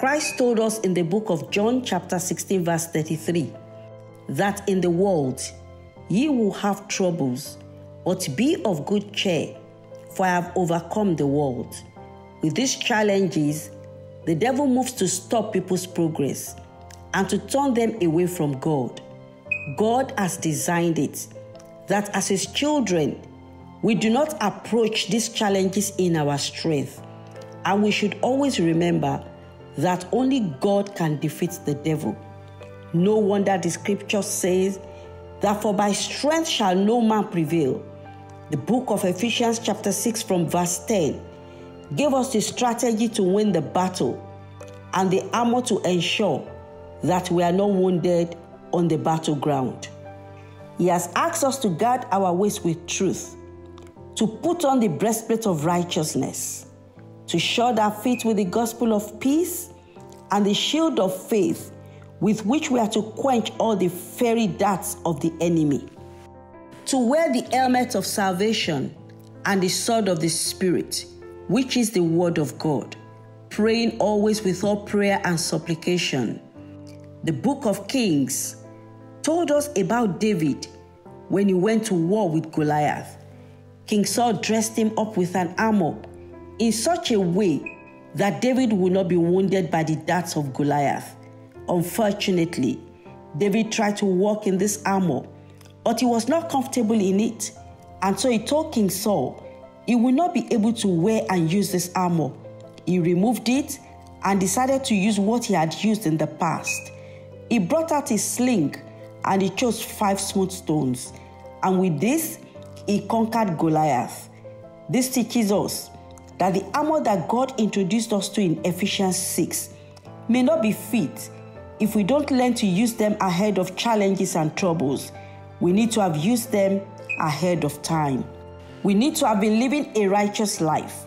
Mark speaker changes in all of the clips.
Speaker 1: Christ told us in the book of John chapter 16 verse 33 that in the world ye will have troubles, but be of good cheer, for I have overcome the world. With these challenges, the devil moves to stop people's progress and to turn them away from God. God has designed it that as his children, we do not approach these challenges in our strength, and we should always remember that only God can defeat the devil. No wonder the scripture says that for by strength shall no man prevail. The book of Ephesians chapter 6 from verse 10 gave us the strategy to win the battle and the armor to ensure that we are not wounded on the battleground. He has asked us to guard our waist with truth, to put on the breastplate of righteousness, to shod our feet with the gospel of peace, and the shield of faith with which we are to quench all the fiery darts of the enemy, to wear the helmet of salvation and the sword of the Spirit, which is the word of God, praying always with all prayer and supplication. The book of Kings told us about David when he went to war with Goliath. King Saul dressed him up with an armor in such a way that David would not be wounded by the darts of Goliath. Unfortunately, David tried to walk in this armor, but he was not comfortable in it, and so he told King Saul he would not be able to wear and use this armor. He removed it and decided to use what he had used in the past. He brought out his sling and he chose 5 smooth stones, and with this, he conquered Goliath. This teaches us that the armor that God introduced us to in Ephesians 6 may not be fit if we don't learn to use them ahead of challenges and troubles. We need to have used them ahead of time. We need to have been living a righteous life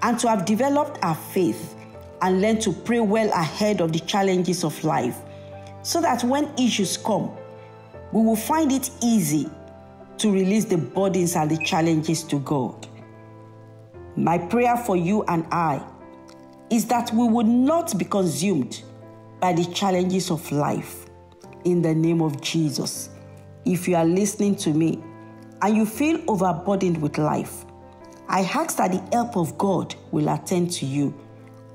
Speaker 1: and to have developed our faith and learn to pray well ahead of the challenges of life, so that when issues come, we will find it easy to release the burdens and the challenges to God. My prayer for you and I is that we would not be consumed by the challenges of life. In the name of Jesus, if you are listening to me and you feel overburdened with life, I ask that the help of God will attend to you,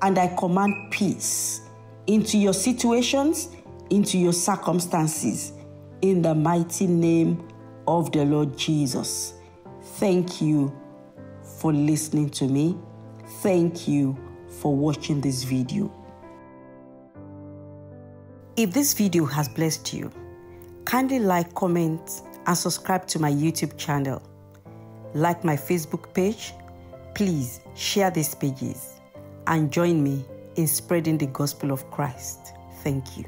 Speaker 1: and I command peace into your situations, into your circumstances, in the mighty name of the Lord Jesus. Thank you for listening to me. Thank you for watching this video. If this video has blessed you, kindly like, comment, and subscribe to my YouTube channel. Like my Facebook page. Please share these pages and join me in spreading the gospel of Christ. Thank you.